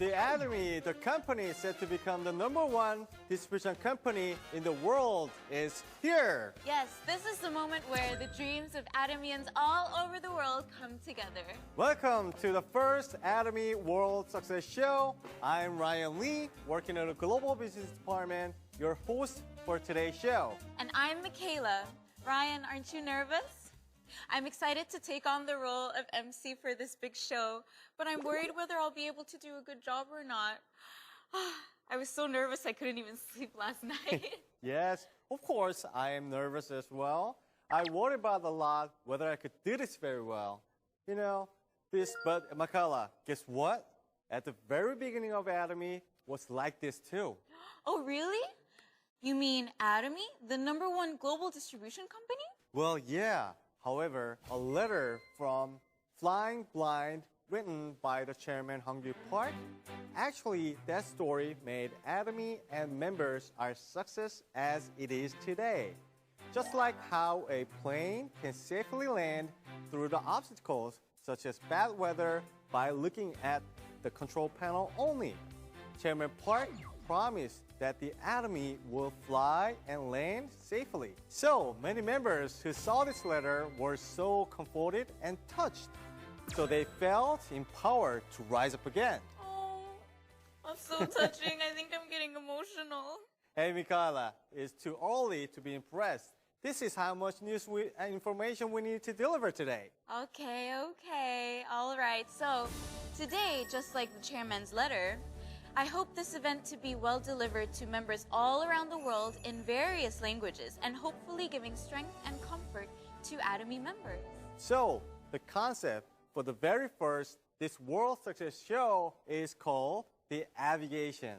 the Atomy, the company said to become the #1 distribution company in the world, is here. Yes, this is the moment where the dreams of Atomians all over the world come together. Welcome to the first Atomy World Success Show. I'm Ryan Lee, working in the Global Business Department, your host for today's show. And I'm Michaela. Ryan, aren't you nervous? I'm excited to take on the role of MC for this big show, but I'm worried whether I'll be able to do a good job or not. I was so nervous I couldn't even sleep last night. Yes, of course, I am nervous as well. I worry about a lot whether I could do this very well. But Michaela, guess what? At the very beginning of Atomy was like this too. Oh, really? You mean Atomy, the #1 global distribution company? Well, yeah. However, a letter from Flying Blind written by the chairman Hong-Gyu Park, actually that story made Atomy and members our success as it is today. Just like how a plane can safely land through the obstacles such as bad weather by looking at the control panel only. Chairman Park promised that the Atomy will fly and land safely. So many members who saw this letter were so comforted and touched. So they felt empowered to rise up again. Oh, that's so touching. I think I'm getting emotional. Hey, Michaela, it's too early to be impressed. This is how much news and information we need to deliver today. Okay. All right. So today, just like the chairman's letter, I hope this event to be well delivered to members all around the world in various languages and hopefully giving strength and comfort to Atomy members. So, the concept for the very first this World Success Show is called the Avigation.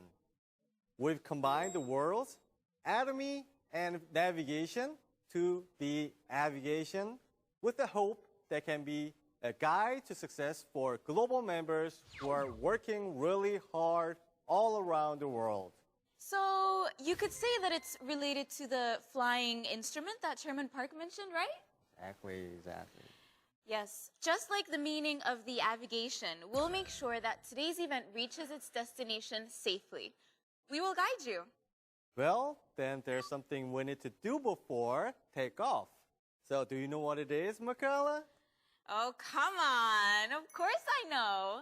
We've combined the words Atomy and navigation to the Avigation with the hope that can be a guide to success for global members who are working really hard all around the world. So you could say that it's related to the flying instrument that Chairman Park mentioned, right? Exactly. Yes, just like the meaning of the Avigation, we'll make sure that today's event reaches its destination safely. We will guide you. Well, then there's something we need to do before takeoff. So do you know what it is, Michaela? Oh, come on. Of course I know.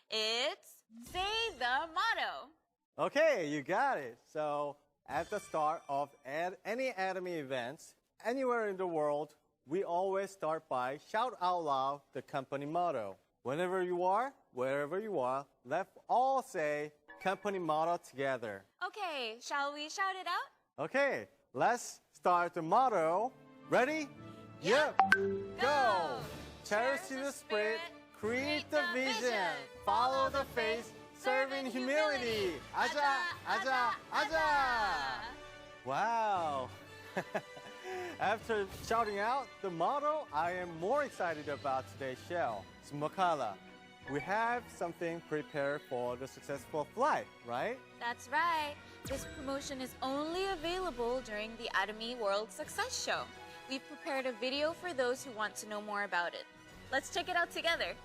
It's say the motto. Okay, you got it. So at the start of any Atomy events, anywhere in the world, we always start by shout out loud the company motto. Whenever you are, wherever you are, let's all say company motto together. Okay, shall we shout it out? Okay, let's start the motto. Ready? Yep. Go! Cherish the spirit, create the vision, follow the faith, serve in humility. Aja, aja, aja! Wow! After shouting out the motto, I am more excited about today's show. So, Michaela, we have something prepared for the successful flight, right? That's right. This promotion is only available during the Atomy World Success Show. We've prepared a video for those who want to know more about it. Let's check it out together.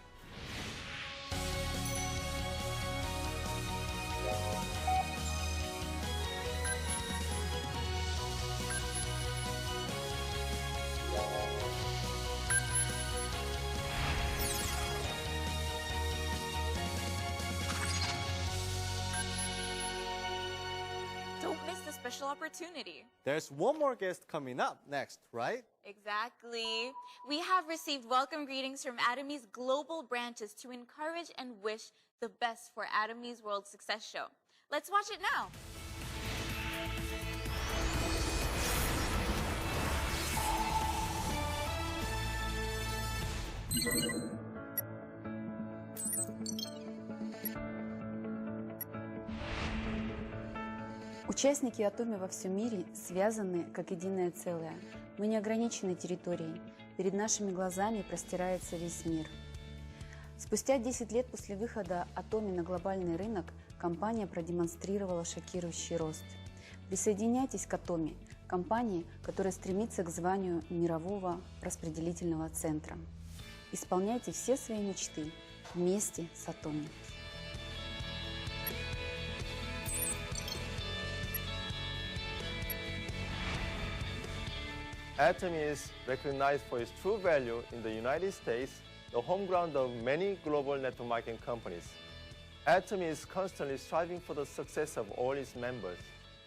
Don't miss the special opportunity. There's one more guest coming up next, right? Exactly. We have received welcome greetings from Atomy's global branches to encourage and wish the best for Atomy's World Success Show. Let's watch it now. Участники Atomy во всем мире связаны как единое целое. Мы не ограничены территорией. Перед нашими глазами простирается весь мир. Спустя 10 лет после выхода Atomy на глобальный рынок компания продемонстрировала шокирующий рост. Присоединяйтесь к Atomy, компании, которая стремится к званию мирового распределительного центра. Исполняйте все свои мечты вместе с Atomy. Atomy is recognized for its true value in the United States, the home ground of many global network marketing companies. Atomy is constantly striving for the success of all its members,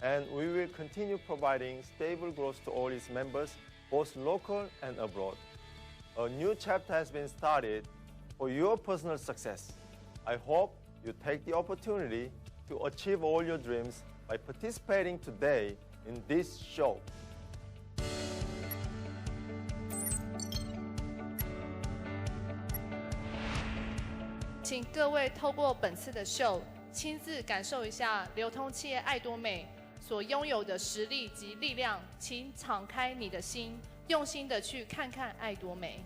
and we will continue providing stable growth to all its members, both local and abroad. A new chapter has been started for your personal success. I hope you take the opportunity to achieve all your dreams by participating today in this show. 请各位透过本次的秀，亲自感受一下流通企业爱多美所拥有的实力及力量。请敞开你的心，用心的去看看爱多美。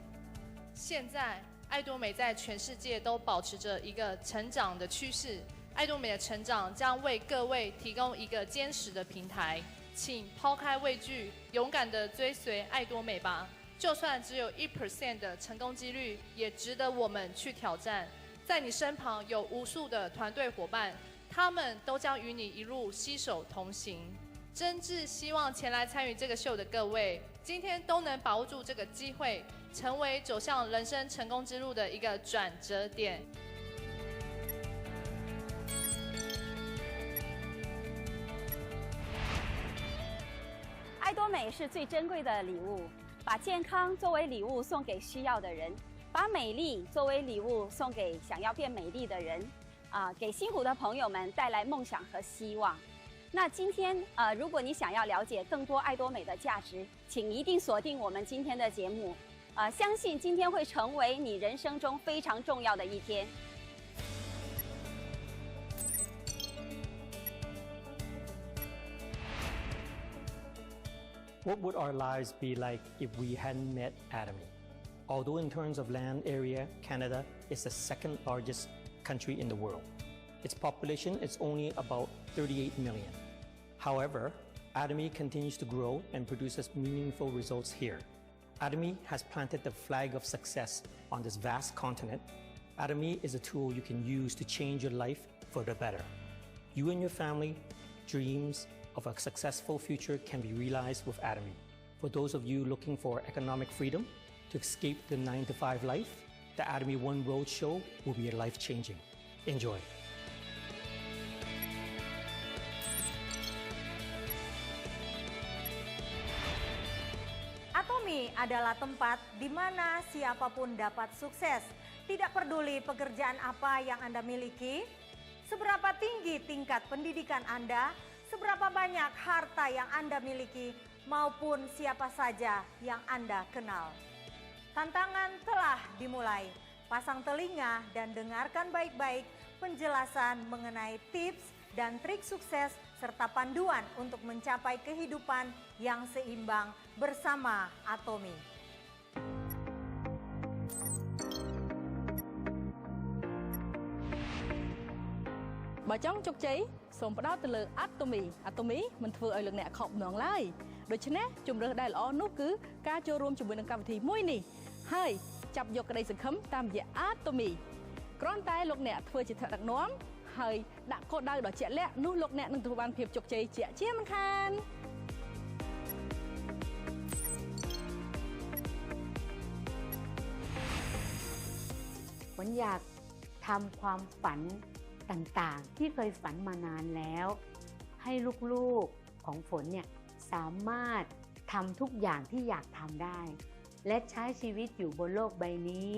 现在，爱多美在全世界都保持着一个成长的趋势。爱多美的成长将为各位提供一个坚实的平台，请抛开畏惧，勇敢的追随爱多美吧。就算只有1% 的成功几率，也值得我们去挑战。在你身旁有无数的团队伙伴，他们都将与你一路携手同行。真挚希望前来参与这个秀的各位，今天都能把握住这个机会，成为走向人生成功之路的一个转折点。爱多美是最珍贵的礼物，把健康作为礼物送给需要的人，把美丽作为礼物送给想要变美丽的人，给辛苦的朋友们带来梦想和希望。那今天如果你想要了解更多爱多美的价值，请一定锁定我们今天的节目，相信今天会成为你人生中非常重要的一天。What would our lives be like if we hadn't met Atomy? Although in terms of land area, Canada is the second largest country in the world. Its population is only about 38 million. However, Atomy continues to grow and produces meaningful results here. Atomy has planted the flag of success on this vast continent. Atomy is a tool you can use to change your life for the better. You and your family, dreams of a successful future can be realized with Atomy. For those of you looking for economic freedom to escape the 9-to-5 life, the Atomy One Road Show will be life-changing. Enjoy. Atomy adalah tempat di mana siapapun dapat sukses. Tidak peduli pekerjaan apa yang Anda miliki, seberapa tinggi tingkat pendidikan Anda, seberapa banyak harta yang Anda miliki, maupun siapa saja yang Anda kenal. Tantangan telah dimulai. Pasang telinga dan dengarkan baik-baik penjelasan mengenai tips dan trik sukses serta panduan untuk mencapai kehidupan yang seimbang bersama Atomy. Bà chóng chúc cháy, sống bắt đầu từ lời Atomy. Atomy, mình vừa ở lực nẹ khóc nón lại. Đối chứ nè, chúng ta đã lõ nút cứ ca cho rôm chúng mình nâng cao thì mũi nì. Hai, chập dọc cái đây sự khấm tam về Atomy. Còn tay lực nẹ vừa chỉ thật đặc nóm. Hai, đã có đau đó trẻ lẹ, nút lực nẹ nâng từ bàn phiệp chúc cháy trẻ chiếm khăn. ฝนอยากทำความฝันต่างๆที่เคยฝันมานานแล้วให้ลูกๆของฝนเนี่ยสามารถทำทุกอย่างที่อยากทำได้และใช้ชีวิตอยู่บนโลกใบนี้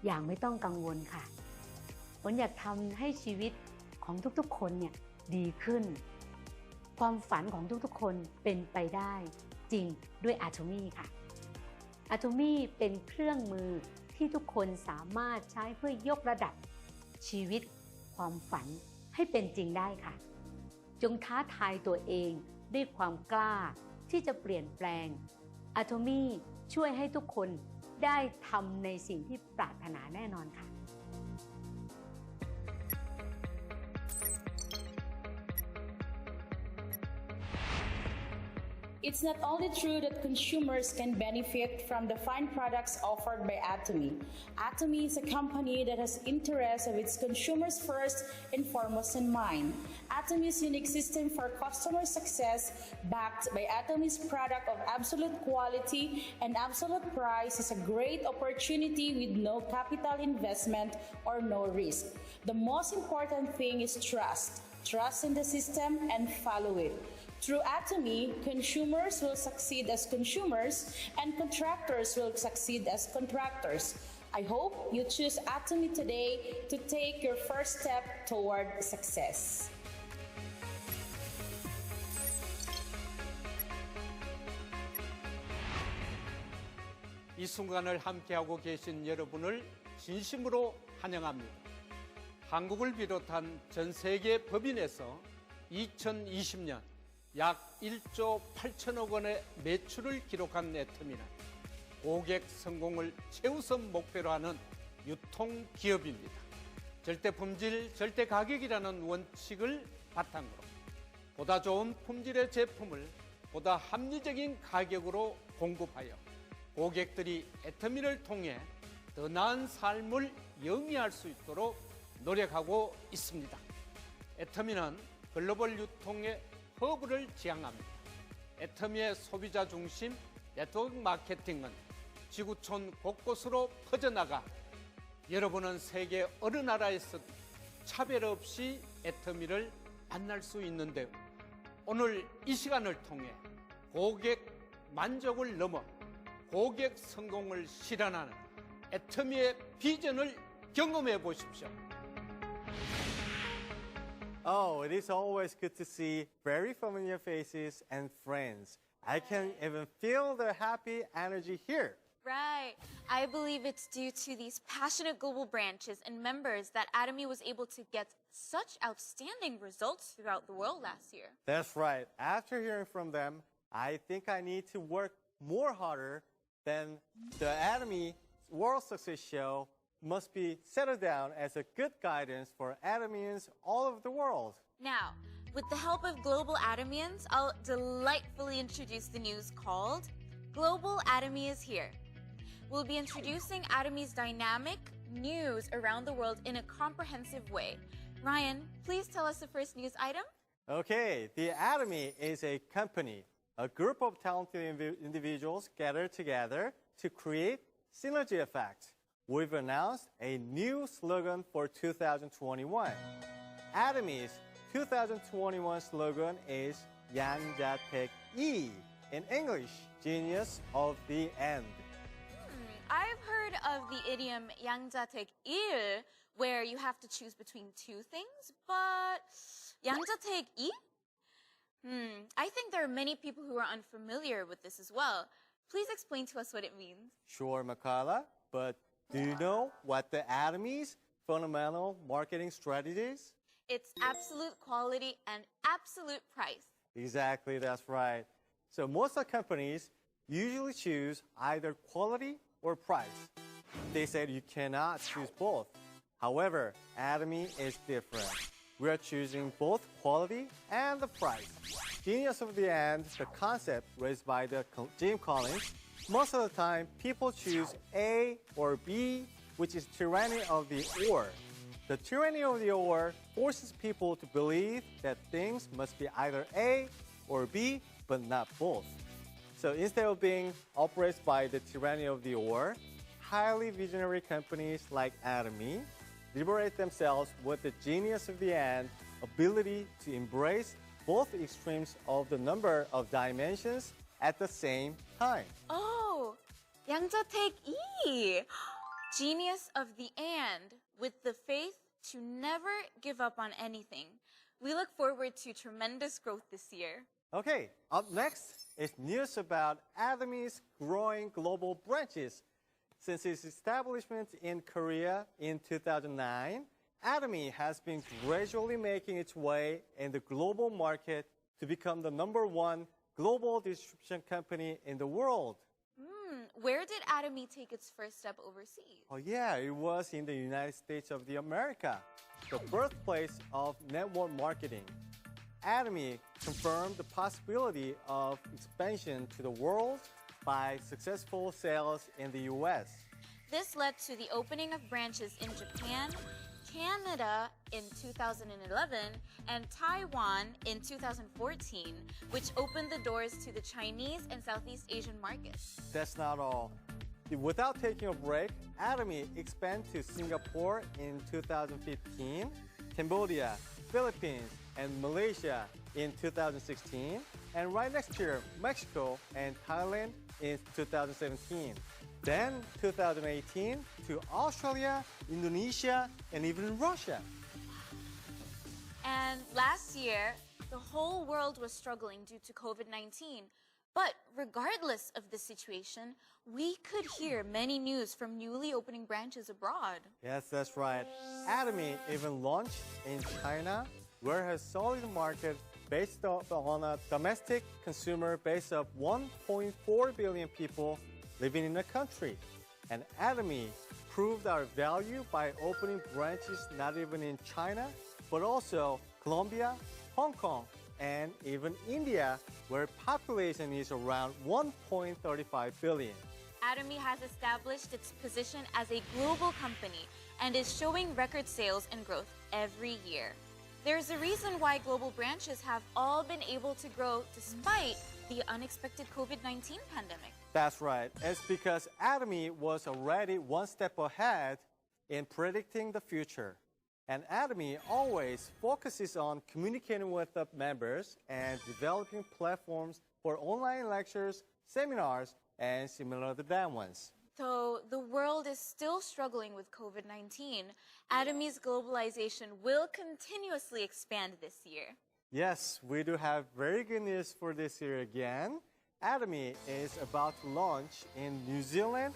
อย่างไม่ต้องกังวลค่ะฝนอยากทำให้ชีวิตของทุกๆคนเนี่ยดีขึ้นความฝันของทุกๆคนเป็นไปได้จริงด้วย Atomy ค่ะ Atomy เป็นเครื่องมือที่ทุกคนสามารถใช้เพื่อยกระดับชีวิตความฝันให้เป็นจริงได้ค่ะจงท้าทายตัวเองด้วยความกล้าที่จะเปลี่ยนแปลง Atomy ช่วยให้ทุกคนได้ทำในสิ่งที่ปรารถนาแน่นอนค่ะ 1 It's not only true that consumers can benefit from the fine products offered by Atomy. Atomy is a company that has interests of its consumers first and foremost in mind. Atomy's unique system for customer success, backed by Atomy's product of absolute quality and absolute price, is a great opportunity with no capital investment or no risk. The most important thing is trust. Trust in the system and follow it. Through Atomy, consumers will succeed as consumers and contractors will succeed as contractors. I hope you choose Atomy today to take your first step toward success. 이 순간을 함께하고 계신 여러분을 진심으로 환영합니다. 한국을 비롯한 전 세계 법인에서 2020년 약 1조 8천억 원의 매출을 기록한 애터미는 고객 성공을 최우선 목표로 하는 유통기업입니다. 절대 품질, 절대 가격이라는 원칙을 바탕으로 보다 좋은 품질의 제품을 보다 합리적인 가격으로 공급하여 고객들이 애터미를 통해 더 나은 삶을 영위할 수 있도록 노력하고 있습니다. 애터미는 글로벌 유통의 허브를 지향합니다. 애터미의 소비자 중심 네트워크 마케팅은 지구촌 곳곳으로 퍼져나가 여러분은 세계 어느 나라에서 차별 없이 애터미를 만날 수 있는데요. 오늘 이 시간을 통해 고객 만족을 넘어 고객 성공을 실현하는 애터미의 비전을 경험해 보십시오. Oh, it is always good to see very familiar faces and friends. I can even feel the happy energy here. Right. I believe it's due to these passionate global branches and members that Atomy was able to get such outstanding results throughout the world last year. That's right. After hearing from them, I think I need to work more harder than the Atomy World Success Show must be settled down as a good guidance for Atomians all over the world. Now, with the help of global Atomians, I'll delightfully introduce the news called Global Atomy is Here. We'll be introducing Atomy's dynamic news around the world in a comprehensive way. Ryan, please tell us the first news item. Okay, the Atomy is a company, a group of talented individuals gathered together to create synergy effect. We've announced a new slogan for 2021. Atomy's 2021 slogan is 양자택이, in English, genius of the end. I've heard of the idiom 양자택일, where you have to choose between two things, but 양자택이? I think there are many people who are unfamiliar with this as well. Please explain to us what it means. Sure, Makala, but do you know what the Atomy's fundamental marketing strategy is? It's absolute quality and absolute price. Exactly, that's right. So most of the companies usually choose either quality or price. They said you cannot choose both. However, Atomy is different. We are choosing both quality and the price. Genius of the end, the concept raised by Jim Collins. Most of the time, people choose A or B, which is tyranny of the or. The tyranny of the or forces people to believe that things must be either A or B, but not both. So instead of being oppressed by the tyranny of the or, highly visionary companies like Atomy liberate themselves with the genius of the and ability to embrace both extremes of the number of dimensions at the same time. Oh, 양자택이, genius of the and, with the faith to never give up on anything. We look forward to tremendous growth this year. Okay, up next is news about Atomy's growing global branches. Since its establishment in Korea in 2009, Atomy has been gradually making its way in the global market to become the #1 global distribution company in the world. Where did Atomy take its first step overseas? Oh yeah, it was in the United States of America, the birthplace of network marketing. Atomy confirmed the possibility of expansion to the world by successful sales in the US. This led to the opening of branches in Japan, Canada in 2011, and Taiwan in 2014, which opened the doors to the Chinese and Southeast Asian markets. That's not all. Without taking a break, Atomy expanded to Singapore in 2015, Cambodia, Philippines, and Malaysia in 2016, and right next year, Mexico and Thailand in 2017. Then 2018 to Australia, Indonesia, and even Russia. And last year, the whole world was struggling due to COVID-19. But regardless of the situation, we could hear many news from newly opening branches abroad. Yes, that's right. Atomy even launched in China, where it has solid market based on a domestic consumer base of 1.4 billion people living in the country. And Atomy proved our value by opening branches not even in China, but also Colombia, Hong Kong, and even India, where population is around 1.35 billion. Atomy has established its position as a global company and is showing record sales and growth every year. There's a reason why global branches have all been able to grow despite the unexpected COVID-19 pandemic. That's right. It's because Atomy was already one step ahead in predicting the future. And Atomy always focuses on communicating with the members and developing platforms for online lectures, seminars, and similar to that ones. Though the world is still struggling with COVID-19, Atomy's globalization will continuously expand this year. Yes, we do have very good news for this year again. Atomy is about to launch in New Zealand,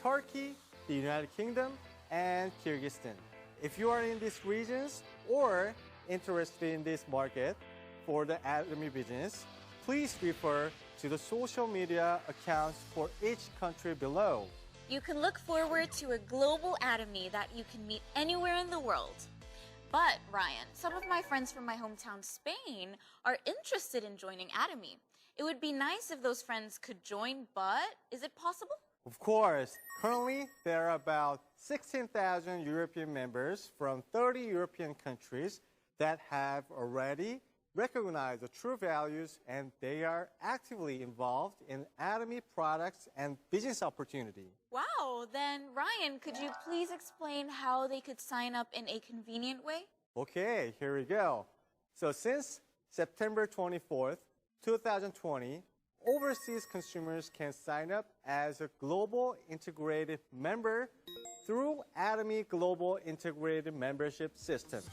Turkey, the United Kingdom, and Kyrgyzstan. If you are in these regions or interested in this market for the Atomy business, please refer to the social media accounts for each country below. You can look forward to a global Atomy that you can meet anywhere in the world. But, Ryan, some of my friends from my hometown, Spain, are interested in joining Atomy. It would be nice if those friends could join, but is it possible? Of course. Currently, there are about 16,000 European members from 30 European countries that have already recognized the true values, and they are actively involved in Atomy products and business opportunity. Wow, then Ryan, could you please explain how they could sign up in a convenient way? Okay, here we go. So since September 24th, 2020, overseas consumers can sign up as a global integrated member through Atomy Global Integrated Membership System.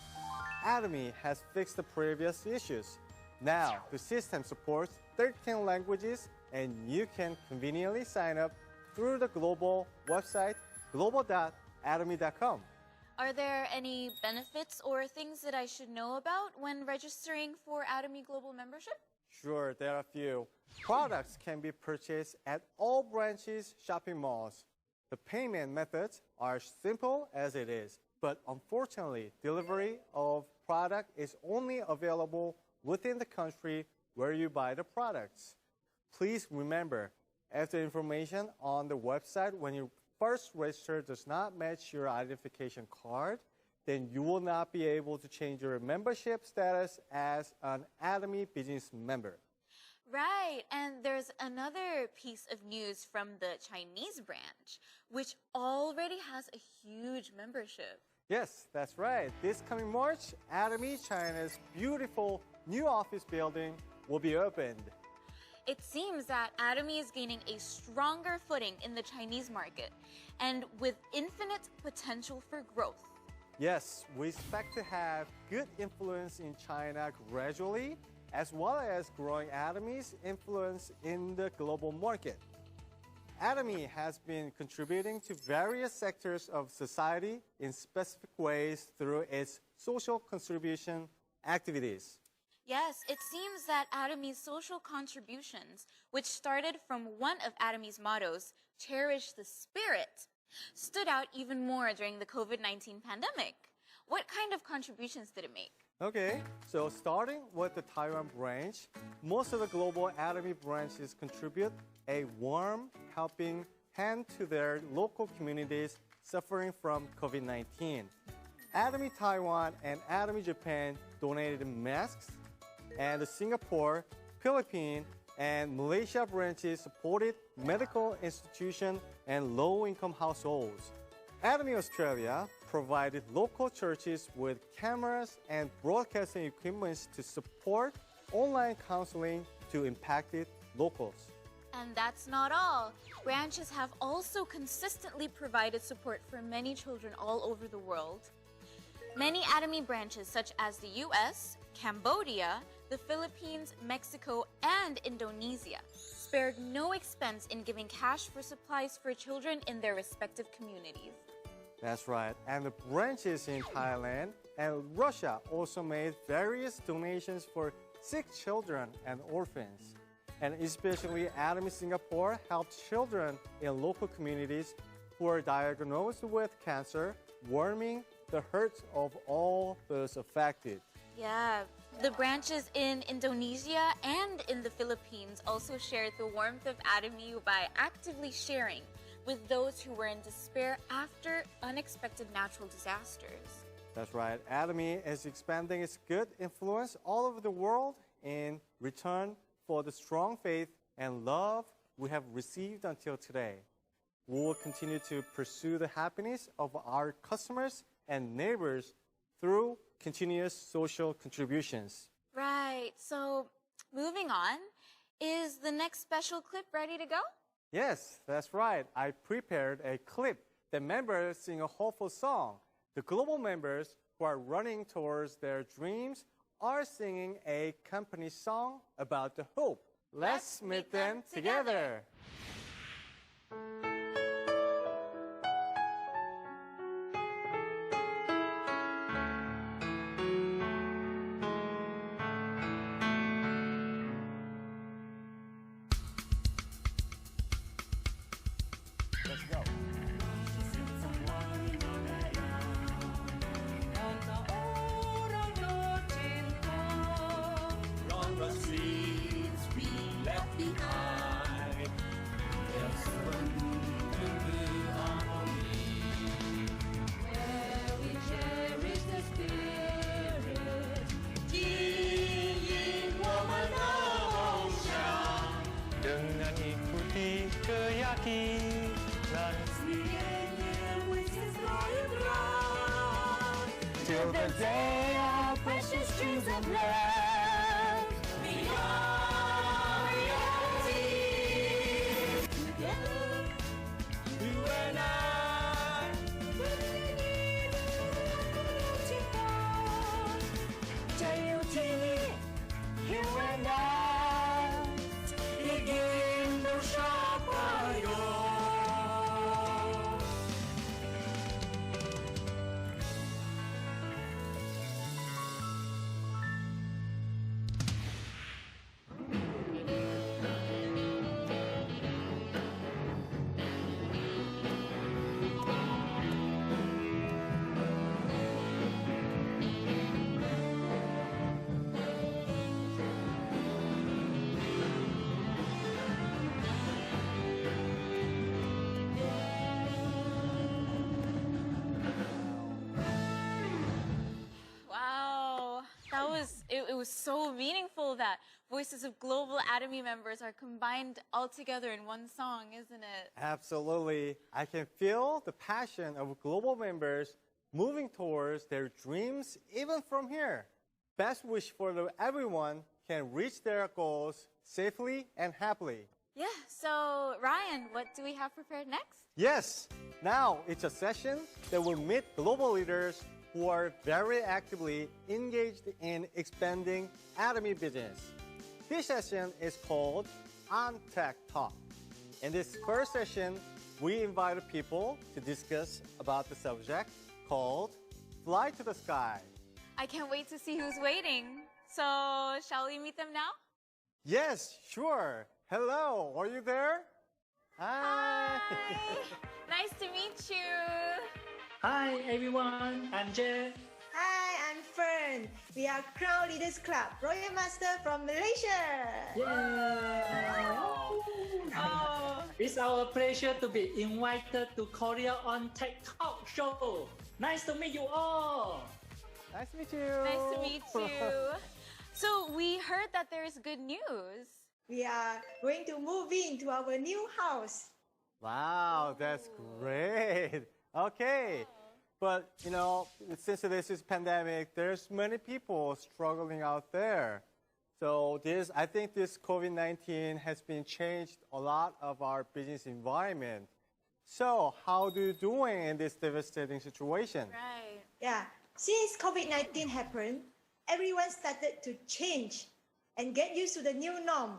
Atomy has fixed the previous issues. Now, the system supports 13 languages, and you can conveniently sign up through the global website, global.atomy.com. Are there any benefits or things that I should know about when registering for Atomy Global Membership? Sure, there are a few. Products can be purchased at all branches shopping malls. The payment methods are simple as it is, but unfortunately, delivery of product is only available within the country where you buy the products. Please remember, if the information on the website when you first register does not match your identification card, then you will not be able to change your membership status as an Atomy business member. Right, and there's another piece of news from the Chinese branch, which already has a huge membership. Yes, that's right. This coming March, Atomy China's beautiful new office building will be opened. It seems that Atomy is gaining a stronger footing in the Chinese market and with infinite potential for growth. Yes, we expect to have good influence in China gradually, as well as growing Atomy's influence in the global market. Atomy has been contributing to various sectors of society in specific ways through its social contribution activities. Yes, it seems that Atomy's social contributions, which started from one of Atomy's mottos, cherish the spirit, stood out even more during the COVID-19 pandemic. What kind of contributions did it make? Okay, so starting with the Taiwan branch, most of the global Atomy branches contribute a warm, helping hand to their local communities suffering from COVID-19. Atomy Taiwan and Atomy Japan donated masks, and the Singapore, Philippines, and Malaysia branches supported medical institutions and low-income households. Atomy Australia provided local churches with cameras and broadcasting equipment to support online counseling to impacted locals. And that's not all. Branches have also consistently provided support for many children all over the world. Many Atomy branches, such as the US, Cambodia, the Philippines, Mexico, and Indonesia, spared no expense in giving cash for supplies for children in their respective communities. That's right. And the branches in Thailand and Russia also made various donations for sick children and orphans. And especially Atomy Singapore helped children in local communities who are diagnosed with cancer, warming the hurts of all those affected. Yeah, the branches in Indonesia and in the Philippines also shared the warmth of Atomy by actively sharing with those who were in despair after unexpected natural disasters. That's right. Atomy is expanding its good influence all over the world in return for the strong faith and love we have received until today. We will continue to pursue the happiness of our customers and neighbors through continuous social contributions. Right, so moving on, is the next special clip ready to go? Yes, that's right. I prepared a clip that members sing a hopeful song. The global members who are running towards their dreams are singing a company song about the hope. Let's meet them together. Let's go. Dengan ikuti keyakinan till the day our precious dreams of love become reality. Together, you and I, you and I, begin to sharpen your. Wow, it was so meaningful that voices of global Atomy members are combined all together in one song, isn't it? Absolutely. I can feel the passion of global members moving towards their dreams even from here. Best wish for everyone can reach their goals safely and happily. Yeah, so Ryan, what do we have prepared next? Yes, now it's a session that will meet global leaders who are very actively engaged in expanding Atomy business. This session is called On Tech Talk. In this first session, we invited people to discuss about the subject called Fly to the Sky. I can't wait to see who's waiting. So, shall we meet them now? Yes, sure. Hello, are you there? Hi. Nice to meet you. Hi everyone, I'm Jay. Hi, I'm Fern. We are Crown Leaders Club, Royal Master from Malaysia. It's our pleasure to be invited to Korea on Tech Talk Show. Nice to meet you all. Nice to meet you. Nice to meet you. So we heard that there is good news. We are going to move into our new house. Wow, that's great. Okay. But, you know, since this is pandemic, there's many people struggling out there. So I think this COVID-19 has been changed a lot of our business environment. So how do you doing in this devastating situation? Right. Yeah, since COVID-19 happened, everyone started to change and get used to the new norm.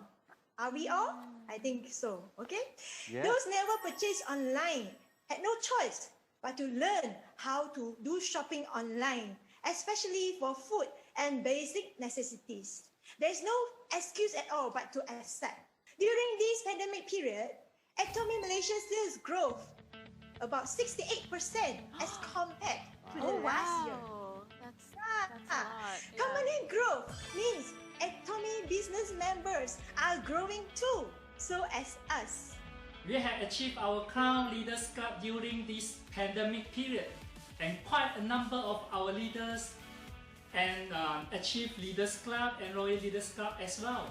Are we all? I think so, okay? Yes. Those never purchased online had no choice but to learn how to do shopping online, especially for food and basic necessities. There's no excuse at all but to accept. During this pandemic period, Atomy Malaysia sales growth about 68% as compared to the last year. That's a lot. Yeah. Company growth means Atomy business members are growing too, so as us. We have achieved our Crown Leaders Club during this pandemic period, and quite a number of our leaders and achieved Leaders Club and Royal Leaders Club as well.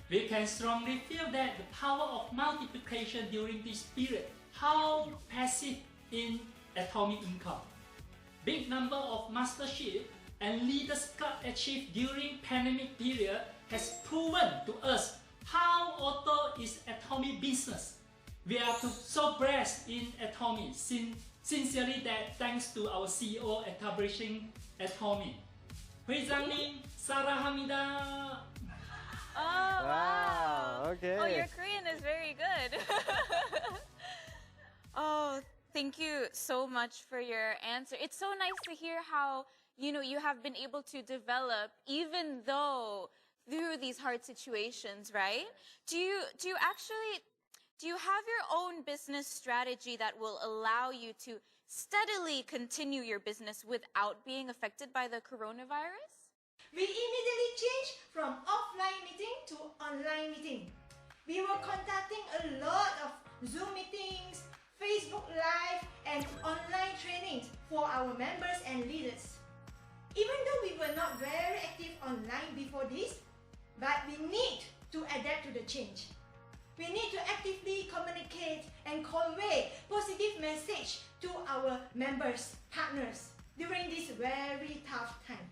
We can strongly feel that the power of multiplication during this period, how passive in Atomy income. Big number of mastership and Leaders Club achieved during pandemic period has proven to us how auto is Atomy business. We are so blessed in Atomy. Sincerely that thanks to our CEO establishing Atomy. 회장님 사랑합니다. Oh, Wow, okay. Oh, your Korean is very good. Oh, thank you so much for your answer. It's so nice to hear how, you have been able to develop even though through these hard situations, right? Do you have your own business strategy that will allow you to steadily continue your business without being affected by the coronavirus? We immediately changed from offline meeting to online meeting. We were conducting a lot of Zoom meetings, Facebook Live, and online trainings for our members and leaders. Even though we were not very active online before this, but we need to adapt to the change. We need to actively communicate and convey positive message to our members, partners during this very tough time.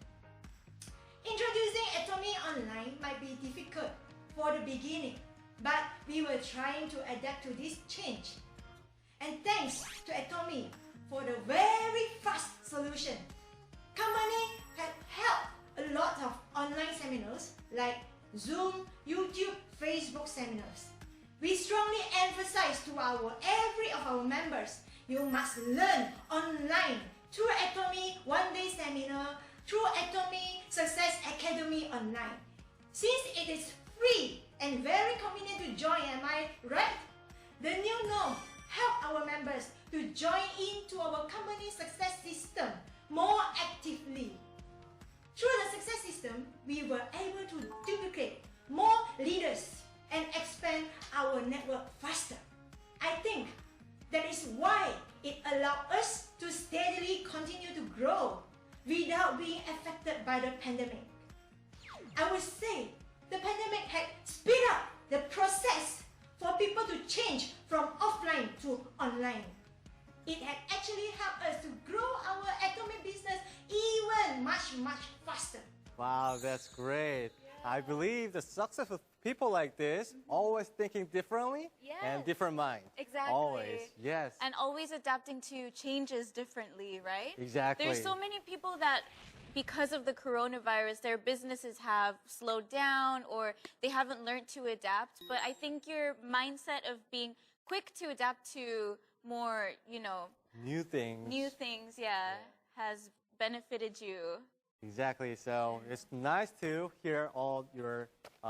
Introducing Atomy online might be difficult for the beginning, but we were trying to adapt to this change. And thanks to Atomy for the very fast solution. Company had helped a lot of online seminars like Zoom, YouTube, Facebook seminars. We strongly emphasize to every of our members, you must learn online through Atomy one-day seminar, through Atomy Success Academy online. Since it is free and very convenient to join, am I right? The new norm help our members to join into our company success system more actively. Through the success system, we were able to duplicate more leaders and expand our network faster. I think that is why it allowed us to steadily continue to grow without being affected by the pandemic. I would say the pandemic had sped up the process for people to change from offline to online. It had actually helped us to grow our Atomy business even much faster. Wow, that's great. I believe the success of people like this, always thinking differently and different mind. Exactly. Always, yes. And always adapting to changes differently, right? Exactly. There's so many people that, because of the coronavirus, their businesses have slowed down or they haven't learned to adapt. But I think your mindset of being quick to adapt to more, New things. has benefited you. Exactly. So it's nice to hear all your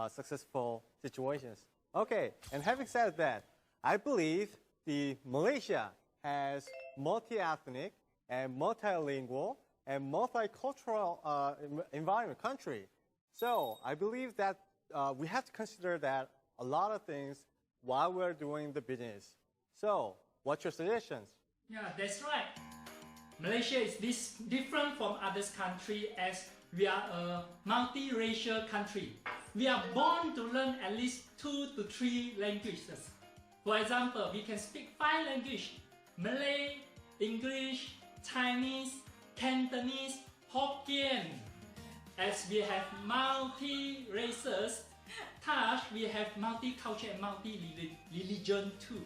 successful situations. Okay. And having said that, I believe the Malaysia has multi-ethnic and multilingual and multicultural environment country. So I believe that we have to consider that a lot of things while we're doing the business. So what's your suggestions? Yeah, that's right. Malaysia is different from other countries as we are a multiracial country. We are born to learn at least 2 to 3 languages. For example, we can speak 5 languages: Malay, English, Chinese, Cantonese, Hokkien. As we have multi-races, thus we have multi-culture and multi-religion too.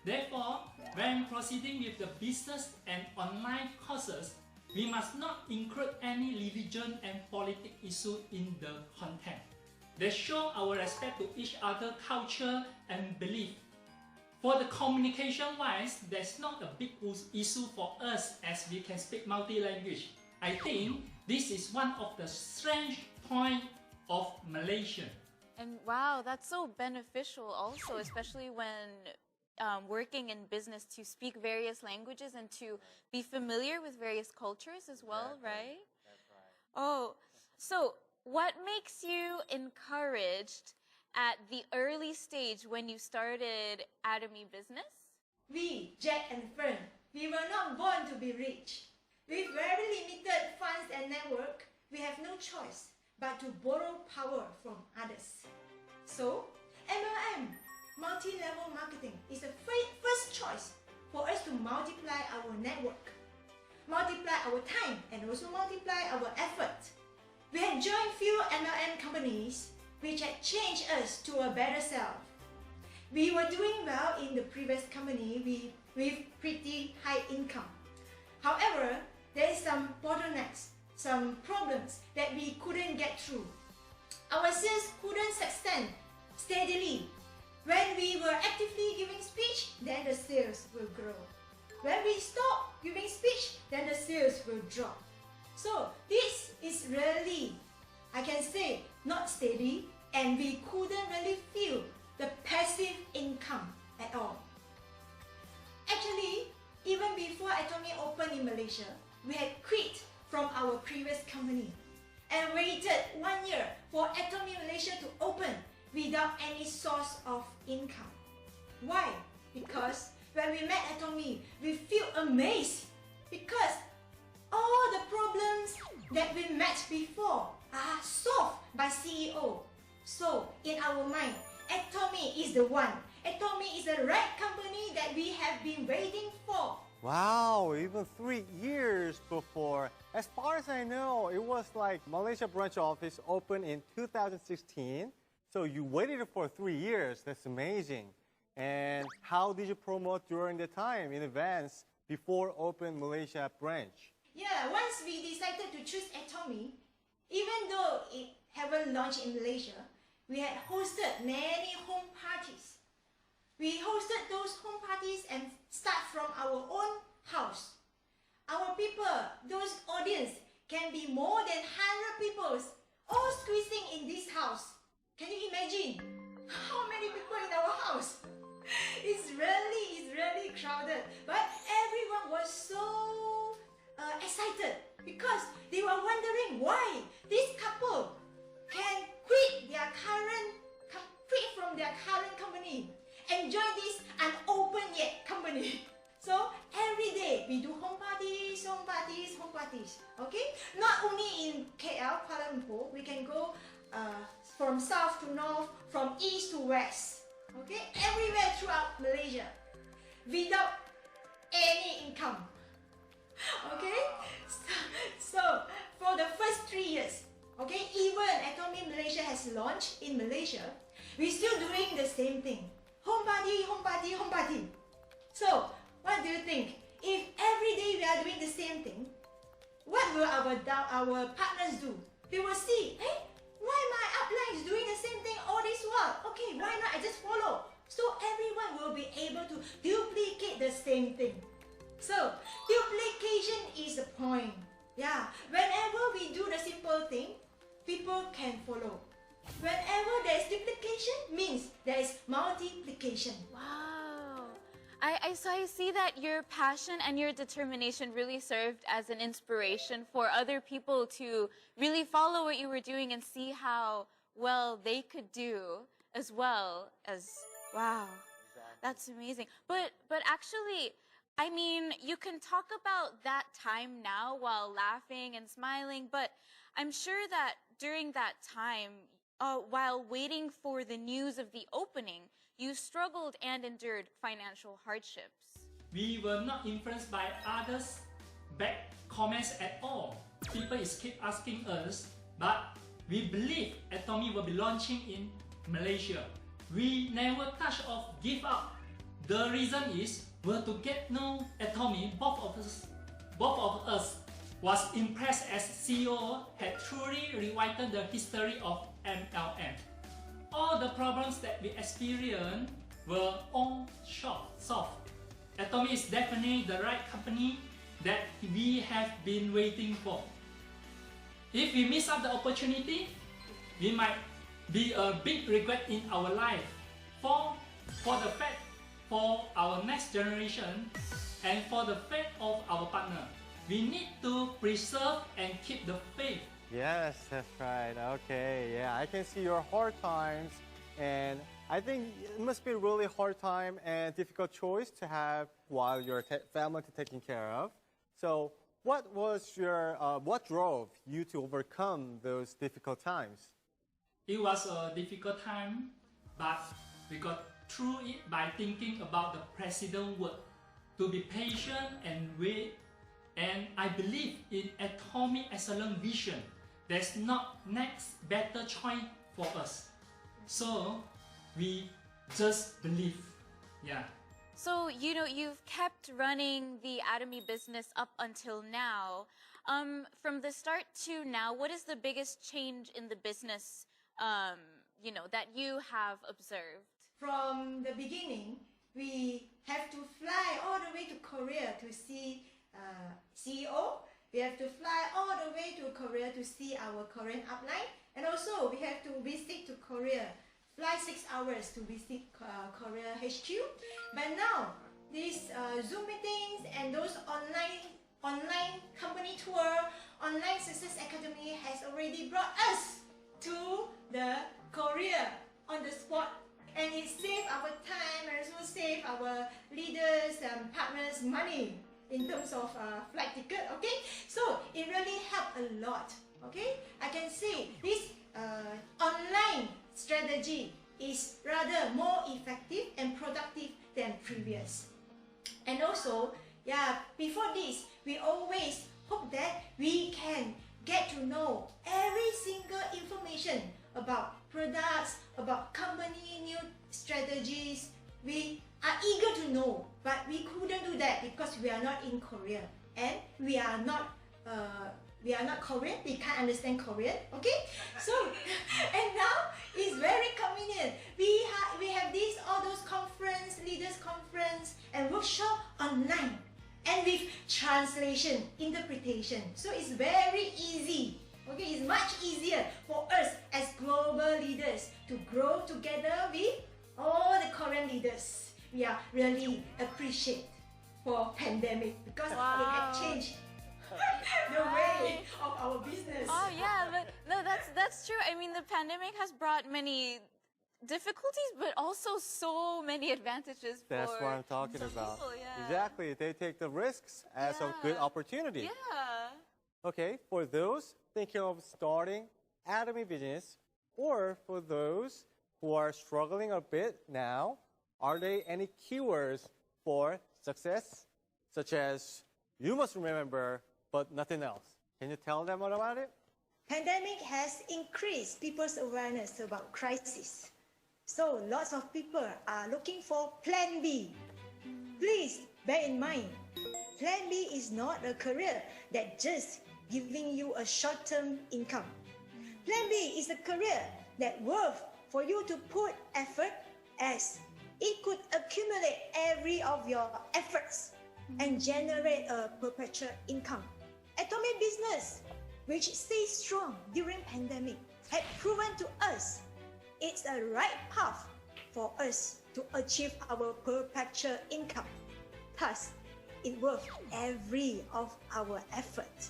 Therefore, when proceeding with the business and online courses, we must not include any religion and politics issue in the content. They show our respect to each other culture and belief. For the communication-wise, there's not a big issue for us as we can speak multi-language. I think this is one of the strength points of Malaysia. And wow, that's so beneficial also, especially when working in business, to speak various languages and to be familiar with various cultures as well, right? That's right. Oh, so what makes you encouraged at the early stage when you started Atomy business? We, Jack and Fern, we were not born to be rich. With very limited funds and network, we have no choice but to borrow power from others. So, MLM, multi-level marketing, is the first choice for us to multiply our network, multiply our time, and also multiply our effort. We had joined few MLM companies which had changed us to a better self. We were doing well in the previous company with pretty high income. However, there is some bottlenecks, some problems that we couldn't get through. Our sales couldn't sustain steadily. When we were actively giving speech, then the sales will grow. When we stop giving speech, then the sales will drop. So this is really, I can say, not steady, and we couldn't really feel the passive income at all. Actually, even before Atomy opened in Malaysia, we had quit from our previous company and waited 1 year for Atomy Malaysia to open without any source of income. Why? Because when we met Atomy, we feel amazed because all the problems that we met before are solved by CEO. So in our mind, Atomy is the one. Atomy is the right company that we have been waiting for. Wow, even 3 years before. As far as I know, it was like Malaysia branch office opened in 2016. So you waited for 3 years. That's amazing. And how did you promote during the time in advance before open Malaysia branch? Yeah, once we decided to choose Atomy, even though it haven't launched in Malaysia, we had hosted many home parties. We hosted those home parties and start from our own house. Our people, those audience, can be more than 100 people, all squeezing in this house. Can you imagine how many people in our house? It's really crowded. But everyone was so excited because they were wondering why this couple can quit from their current company and join this unopened yet company. So every day we do home parties. Okay, not only in KL, Kuala Lumpur, we can go from south to north, from east to west. Okay, everywhere throughout Malaysia without any income. Okay, so for the first 3 years, okay, even Atomy Malaysia has launched in Malaysia, we're still doing the same thing. Home party. So, what do you think? If every day we are doing the same thing, what will our partners do? They will see, hey, why my upline is doing the same thing all this while? Okay, why not I just follow? So everyone will be able to duplicate the same thing. So, duplication is the point. Yeah, whenever we do the simple thing, people can follow. Whenever there is duplication, means there is multiplication. Wow. I see that your passion and your determination really served as an inspiration for other people to really follow what you were doing and see how well they could do as well as, wow, that's amazing. But actually, I mean, you can talk about that time now while laughing and smiling, but I'm sure that during that time, while waiting for the news of the opening, you struggled and endured financial hardships. We were not influenced by others' bad comments at all. People is keep asking us, but we believe Atomy will be launching in Malaysia. We never touch or give up. The reason is we're to get know Atomy. Both of us was impressed as CEO had truly rewritten the history of MLM. All the problems that we experienced were all solved. Atomy is definitely the right company that we have been waiting for. If we miss out the opportunity, we might be a big regret in our life. For the fact for our next generation and for the fate of our partner, we need to preserve and keep the faith. Yes, that's right. Okay, yeah, I can see your hard times, and I think it must be a really hard time and difficult choice to have while your family is taken care of. So, what drove you to overcome those difficult times? It was a difficult time, but we got through it by thinking about the president's word, to be patient and wait. And I believe in Atomy excellent vision. There's not next better choice for us. So we just believe. Yeah. So, you know, you've kept running the Atomy business up until now. From the start to now, what is the biggest change in the business, that you have observed? From the beginning, we have to fly all the way to Korea to see CEO. We have to fly all the way to Korea to see our Korean upline. And also, we have to visit to Korea, fly 6 hours to visit Korea HQ. But now, these Zoom meetings and those online company tour, online success academy has already brought us to the Korea on the spot. And it saved our time and also saved our leaders and partners money in terms of flight ticket, okay? So it really helped a lot, okay? I can say this online strategy is rather more effective and productive than previous. And also, before this, we always hope that we can get to know every single information about products, about company new strategies. We are eager to know, but we couldn't do that because we are not in Korea and we are not Korean. We can't understand Korean. Okay, so and now it's very convenient. We have all those conference, leaders conference and workshop online and with translation, interpretation. So it's very easy. Okay, it's much easier for us as global leaders to grow together with all the Korean leaders. We are really appreciate for pandemic because it had changed the way of our business. Oh yeah, but no, that's true. I mean, the pandemic has brought many difficulties, but also so many advantages. That's what I'm talking about. People, yeah. Exactly, they take the risks as a good opportunity. Yeah. Okay, for those thinking of starting Atomy business, or for those who are struggling a bit now, are there any keywords for success, such as you must remember, but nothing else? Can you tell them all about it? Pandemic has increased people's awareness about crisis. So lots of people are looking for Plan B. Please bear in mind, Plan B is not a career that just giving you a short-term income. Plan B is a career that worth for you to put effort, as it could accumulate every of your efforts and generate a perpetual income. Atomy business, which stays strong during pandemic, had proven to us it's a right path for us to achieve our perpetual income. Thus, it worth every of our effort.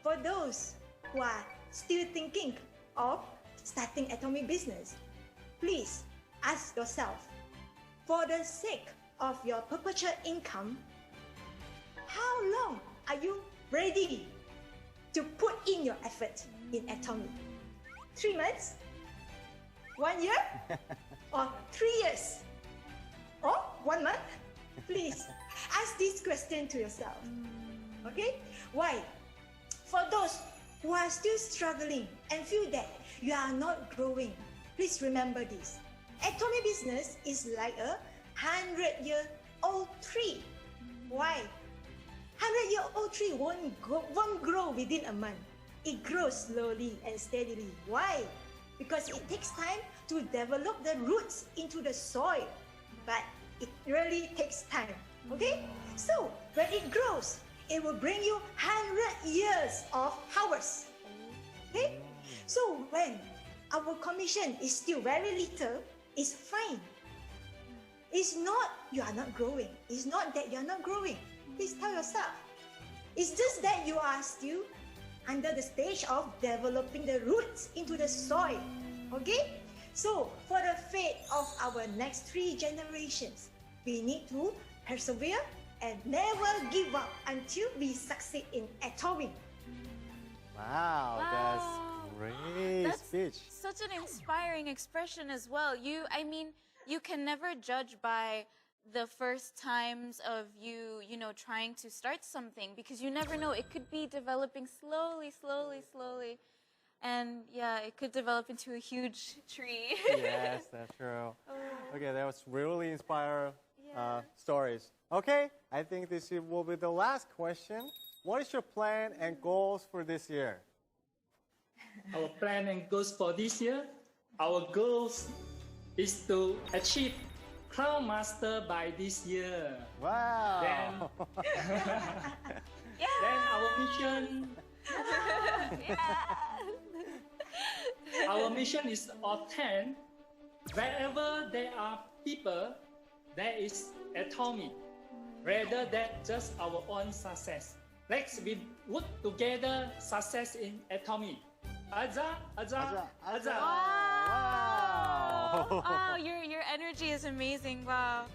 For those who are still thinking of starting Atomy business, please ask yourself, for the sake of your perpetual income, how long are you ready to put in your effort in Atomy? 3 months? 1 year? Or 3 years? Or 1 month? Please ask this question to yourself. Okay? Why? For those who are still struggling and feel that you are not growing, please remember this. Atomy business is like a 100-year-old tree. Why? 100-year-old tree won't grow within a month. It grows slowly and steadily. Why? Because it takes time to develop the roots into the soil. But it really takes time. Okay? So when it grows, it will bring you 100 years of harvest. Okay? So when our commission is still very little, it's fine. It's not you are not growing. It's not that you are not growing. Please tell yourself. It's just that you are still under the stage of developing the roots into the soil. Okay? So for the fate of our next 3 generations, we need to persevere and never give up until we succeed in Atomy. Wow, that's great speech. Such an inspiring expression as well. You can never judge by the first times of you trying to start something, because you never know. It could be developing slowly. And yeah, it could develop into a huge tree. Yes, that's true. Okay, that was really inspiring stories. Okay, I think this will be the last question. What is your plan and goals for this year? Our plan and goals for this year, our goals is to achieve Crown Master by this year. Wow. Then our mission, our mission is to obtain wherever there are people, there is Atomy, rather than just our own success. Let's we work together success in Atomy. Aza. Wow. Wow, your energy is amazing. Wow.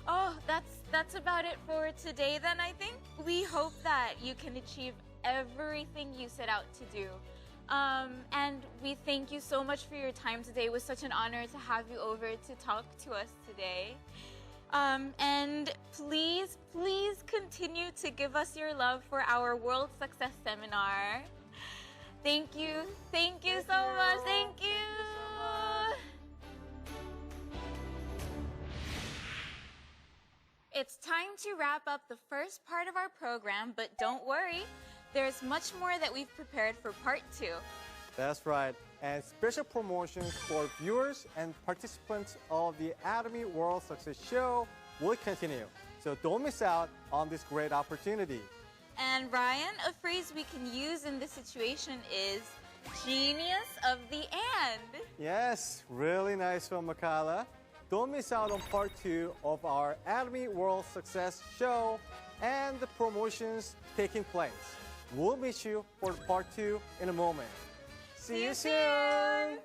Oh, that's about it for today then, I think. We hope that you can achieve everything you set out to do. And we thank you so much for your time today. It was such an honor to have you over to talk to us today. And please continue to give us your love for our World Success Seminar. Thank you so much. Thank you. It's time to wrap up the first part of our program, but don't worry, there's much more that we've prepared for part 2. That's right. And special promotions for viewers and participants of the Atomy World Success Show will continue. So don't miss out on this great opportunity. And Ryan, a phrase we can use in this situation is genius of the and. Yes, really nice one, Makala. Don't miss out on part 2 of our Atomy World Success Show and the promotions taking place. We'll meet you for part 2 in a moment. See you soon!